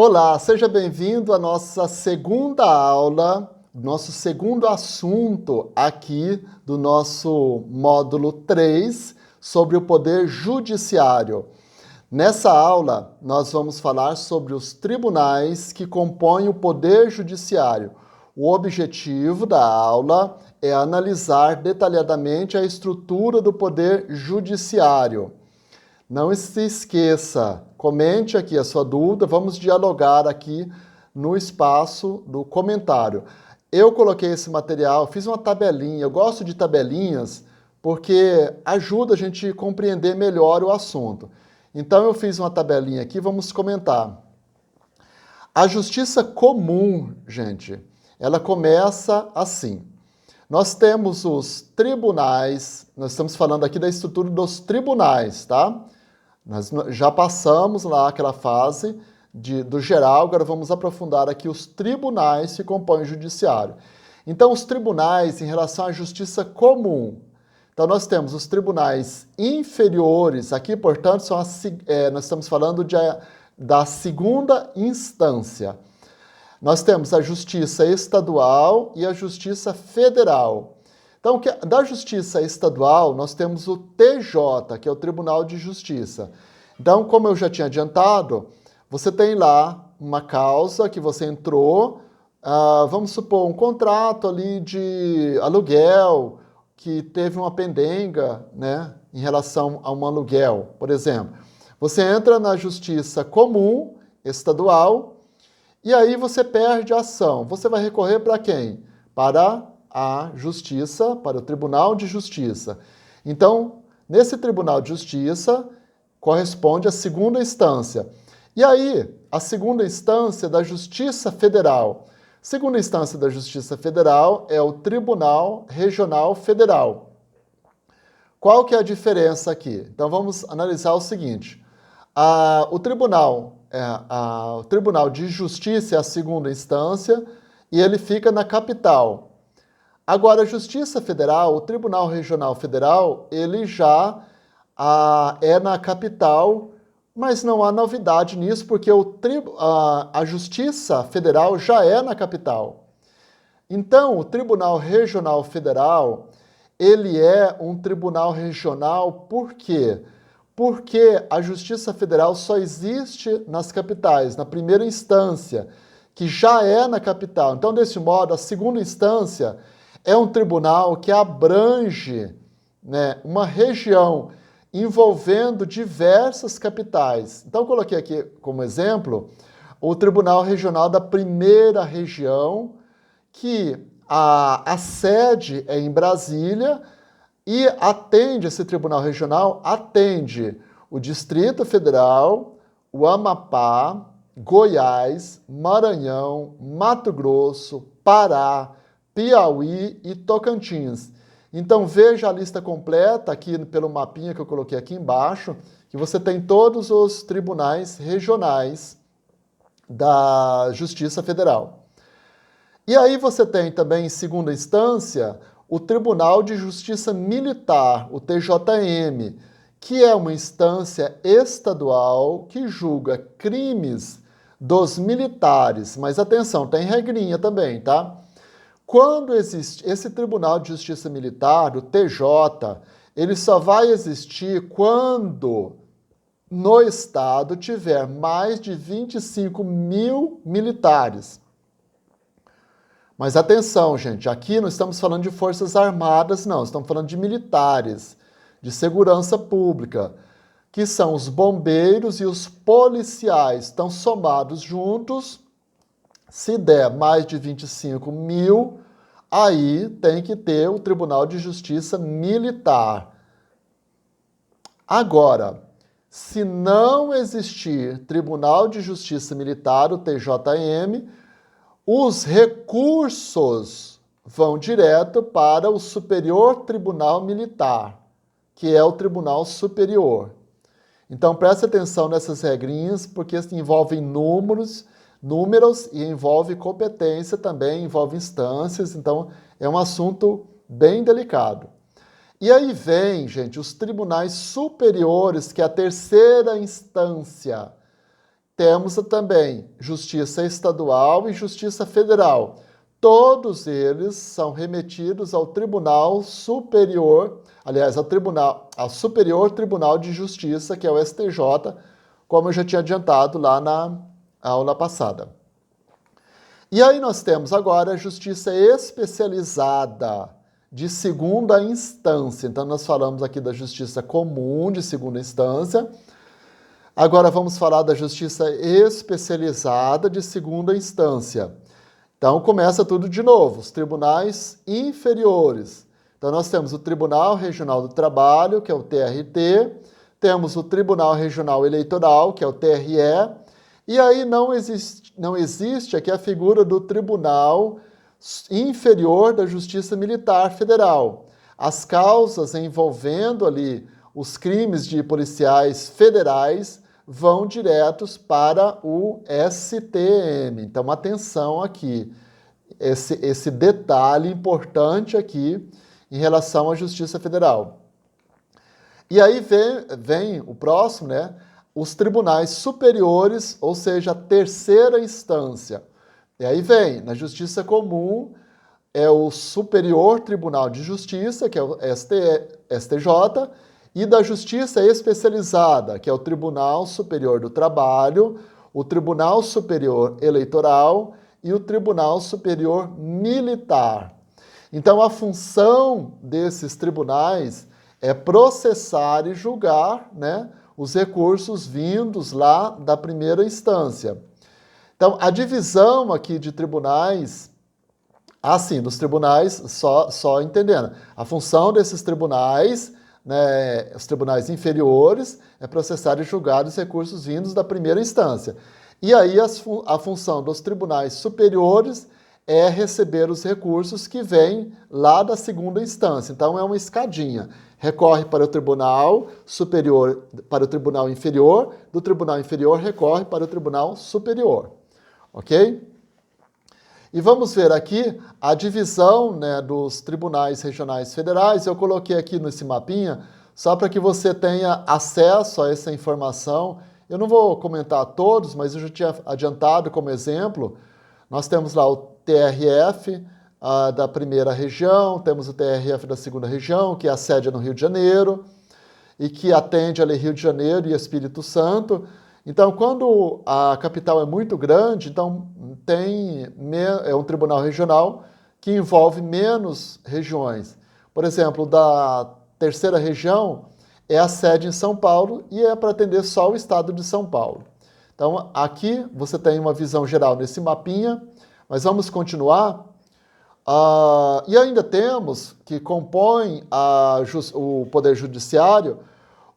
Olá, seja bem-vindo à nossa segunda aula, nosso segundo assunto aqui do nosso módulo 3 sobre o Poder Judiciário. Nessa aula, nós vamos falar sobre os tribunais que compõem o Poder Judiciário. O objetivo da aula é analisar detalhadamente a estrutura do Poder Judiciário. Não se esqueça, comente aqui a sua dúvida, vamos dialogar aqui no espaço do comentário. Eu coloquei esse material, fiz uma tabelinha, eu gosto de tabelinhas porque ajuda a gente a compreender melhor o assunto. Então eu fiz uma tabelinha aqui, vamos comentar. A justiça comum, gente, ela começa assim. Nós temos os tribunais, nós estamos falando aqui da estrutura dos tribunais, tá? Nós já passamos lá aquela fase do geral, agora vamos aprofundar aqui os tribunais que compõem o judiciário. Então, os tribunais em relação à justiça comum. Então, nós temos os tribunais inferiores, aqui, portanto, nós estamos falando da segunda instância. Nós temos a justiça estadual e a justiça federal. Então, da Justiça Estadual, nós temos o TJ, que é o Tribunal de Justiça. Então, como eu já tinha adiantado, você tem lá uma causa que você entrou, vamos supor, um contrato ali de aluguel, que teve uma pendenga, né, em relação a um aluguel, por exemplo. Você entra na Justiça Comum Estadual e aí você perde a ação. Você vai recorrer para quem? Para a Justiça, para o Tribunal de Justiça. Então, nesse Tribunal de Justiça, corresponde à segunda instância. E aí, a segunda instância da Justiça Federal. Segunda instância da Justiça Federal é o Tribunal Regional Federal. Qual que é a diferença aqui? Então, vamos analisar o seguinte. O Tribunal de Justiça é a segunda instância e ele fica na capital. Agora, a Justiça Federal, o Tribunal Regional Federal, ele já é na capital, mas não há novidade nisso, porque a Justiça Federal já é na capital. Então, o Tribunal Regional Federal, ele é um tribunal regional, por quê? Porque a Justiça Federal só existe nas capitais, na primeira instância, que já é na capital. Então, desse modo, a segunda instância é um tribunal que abrange, né, uma região envolvendo diversas capitais. Então, eu coloquei aqui como exemplo o Tribunal Regional da Primeira Região, que a sede é em Brasília e esse Tribunal Regional atende o Distrito Federal, o Amapá, Goiás, Maranhão, Mato Grosso, Pará, Piauí e Tocantins. Então veja a lista completa aqui pelo mapinha que eu coloquei aqui embaixo, que você tem todos os tribunais regionais da Justiça Federal. E aí você tem também, em segunda instância, o Tribunal de Justiça Militar, o TJM, que é uma instância estadual que julga crimes dos militares. Mas atenção, tem regrinha também, tá? Quando existe esse Tribunal de Justiça Militar, o TJ, ele só vai existir quando no estado tiver mais de 25 mil militares. Mas atenção, gente, aqui não estamos falando de forças armadas, não, estamos falando de militares, de segurança pública, que são os bombeiros e os policiais, estão somados juntos. Se der mais de 25 mil, aí tem que ter o Tribunal de Justiça Militar. Agora, se não existir Tribunal de Justiça Militar, o TJM, os recursos vão direto para o Superior Tribunal Militar, que é o Tribunal Superior. Então, preste atenção nessas regrinhas, porque envolvem números e envolve competência também, envolve instâncias, então é um assunto bem delicado. E aí vem, gente, os tribunais superiores, que é a terceira instância. temos também Justiça Estadual e Justiça Federal. Todos eles são remetidos ao Tribunal Superior, aliás, ao Superior Tribunal de Justiça, que é o STJ, como eu já tinha adiantado lá na aula passada. E aí nós temos agora a Justiça Especializada de segunda instância. Então, nós falamos aqui da Justiça Comum de segunda instância. Agora vamos falar da Justiça Especializada de segunda instância. Então, começa tudo de novo, os tribunais inferiores. Então, nós temos o Tribunal Regional do Trabalho, que é o TRT, temos o Tribunal Regional Eleitoral, que é o TRE, e aí não existe aqui a figura do Tribunal Inferior da Justiça Militar Federal. As causas envolvendo ali os crimes de policiais federais vão diretos para o STM. Então, atenção aqui, esse detalhe importante aqui em relação à Justiça Federal. E aí vem o próximo, né? Os tribunais superiores, ou seja, a terceira instância. E aí vem, na Justiça Comum, é o Superior Tribunal de Justiça, que é o STJ, e da Justiça Especializada, que é o Tribunal Superior do Trabalho, o Tribunal Superior Eleitoral e o Tribunal Superior Militar. Então, a função desses tribunais é processar e julgar, né, os recursos vindos lá da primeira instância. Então, a divisão aqui de tribunais, assim, dos tribunais, só entendendo, a função desses tribunais, né, os tribunais inferiores, é processar e julgar os recursos vindos da primeira instância. E aí a função dos tribunais superiores é receber os recursos que vêm lá da segunda instância. Então, é uma escadinha. Recorre para o tribunal superior, para o tribunal inferior, do tribunal inferior recorre para o tribunal superior. Ok? E vamos ver aqui a divisão, né, dos tribunais regionais federais. Eu coloquei aqui nesse mapinha só para que você tenha acesso a essa informação. Eu não vou comentar todos, mas eu já tinha adiantado como exemplo. Nós temos lá o TRF da primeira região, temos o TRF da segunda região, que é a sede no Rio de Janeiro e que atende ali Rio de Janeiro e Espírito Santo. Então, quando a capital é muito grande, então é um tribunal regional que envolve menos regiões. Por exemplo, da terceira região é a sede em São Paulo e é para atender só o estado de São Paulo. Então, aqui você tem uma visão geral nesse mapinha, mas vamos continuar. E ainda temos que compõem o Poder Judiciário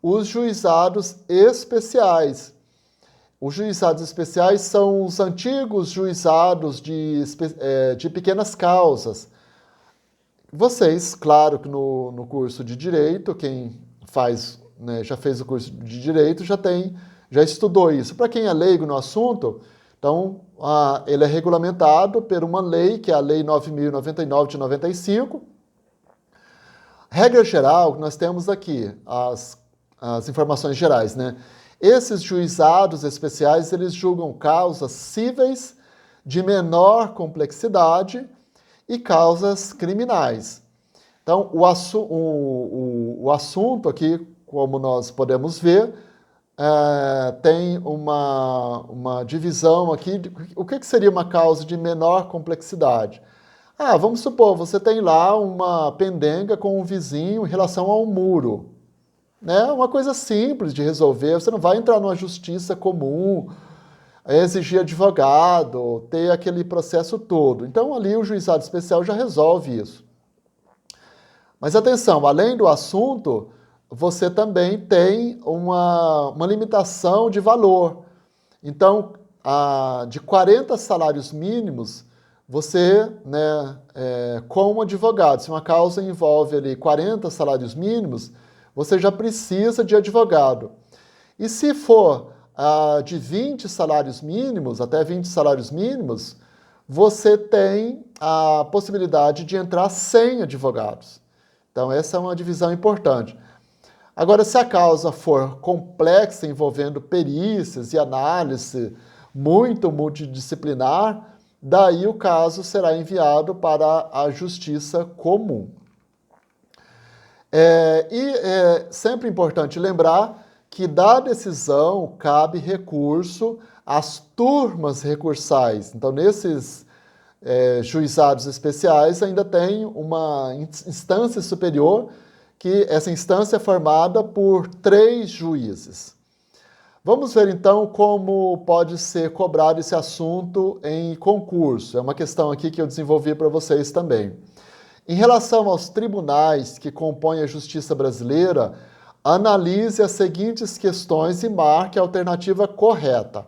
os juizados especiais. Os juizados especiais são os antigos juizados de pequenas causas. Vocês, claro que no curso de Direito, quem faz, né, já fez o curso de Direito, já estudou isso. Para quem é leigo no assunto, então, ele é regulamentado por uma lei, que é a Lei 9.099 de 95. Regra geral, nós temos aqui as informações gerais, né? Esses juizados especiais, eles julgam causas cíveis de menor complexidade e causas criminais. Então, o assunto aqui, como nós podemos ver, tem uma divisão aqui. O que seria uma causa de menor complexidade? Vamos supor, você tem lá uma pendenga com um vizinho em relação a um muro. Né? Uma coisa simples de resolver, você não vai entrar numa justiça comum, exigir advogado, ter aquele processo todo. Então, ali o juizado especial já resolve isso. Mas atenção, além do assunto, você também tem uma limitação de valor. Então, de 40 salários mínimos, você, né, como advogado, se uma causa envolve ali 40 salários mínimos, você já precisa de advogado. E se for de 20 salários mínimos, até 20 salários mínimos, você tem a possibilidade de entrar sem advogados. Então, essa é uma divisão importante. Agora, se a causa for complexa, envolvendo perícias e análise muito multidisciplinar, daí o caso será enviado para a Justiça Comum. Sempre importante lembrar que da decisão cabe recurso às turmas recursais. Então, nesses juizados especiais ainda tem uma instância superior, que essa instância é formada por 3 juízes. Vamos ver então como pode ser cobrado esse assunto em concurso. É uma questão aqui que eu desenvolvi para vocês também. Em relação aos tribunais que compõem a justiça brasileira, analise as seguintes questões e marque a alternativa correta.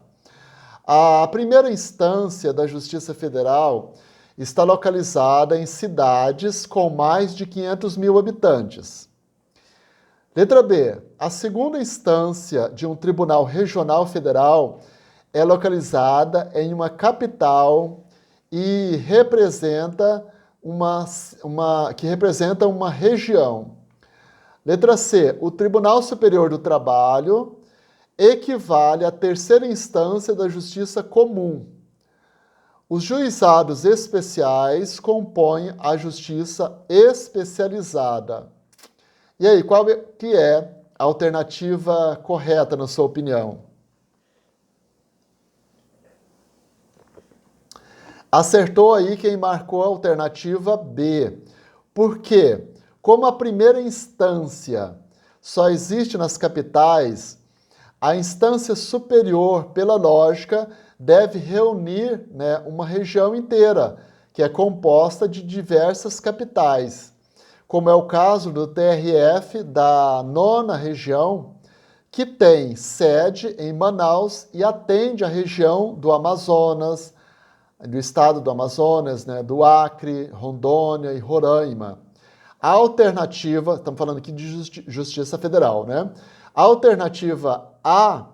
A primeira instância da Justiça Federal está localizada em cidades com mais de 500 mil habitantes. Letra B. A segunda instância de um tribunal regional federal é localizada em uma capital e representa uma região. Letra C. O Tribunal Superior do Trabalho equivale à terceira instância da Justiça Comum. Os juizados especiais compõem a Justiça Especializada. E aí, qual que é a alternativa correta, na sua opinião? Acertou aí quem marcou a alternativa B. Por quê? Como a primeira instância só existe nas capitais, a instância superior, pela lógica, deve reunir, uma região inteira, que é composta de diversas capitais, como é o caso do TRF da 9ª região, que tem sede em Manaus e atende a região do Amazonas, do estado do Amazonas, do Acre, Rondônia e Roraima. A alternativa, estamos falando aqui de Justiça Federal, A alternativa A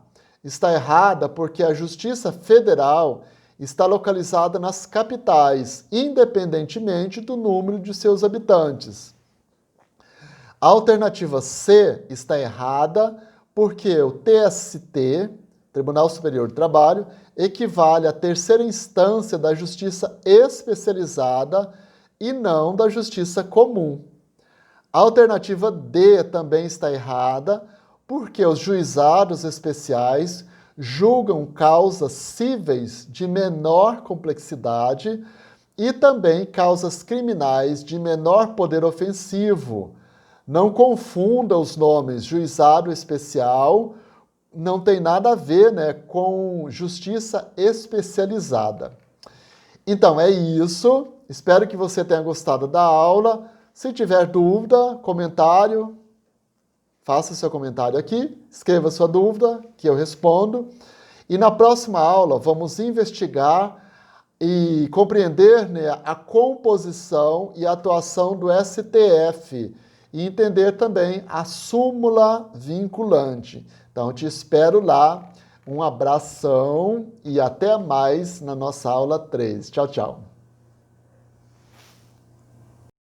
está errada porque a Justiça Federal está localizada nas capitais, independentemente do número de seus habitantes. A alternativa C está errada porque o TST, Tribunal Superior do Trabalho, equivale à terceira instância da Justiça Especializada e não da Justiça Comum. A alternativa D também está errada, porque os juizados especiais julgam causas cíveis de menor complexidade e também causas criminais de menor poder ofensivo. Não confunda os nomes juizado especial, não tem nada a ver, com justiça especializada. Então é isso, espero que você tenha gostado da aula. Se tiver dúvida, comentário, faça seu comentário aqui, escreva sua dúvida que eu respondo. E na próxima aula vamos investigar e compreender a composição e atuação do STF e entender também a súmula vinculante. Então, te espero lá. Um abração e até mais na nossa aula 3. Tchau, tchau.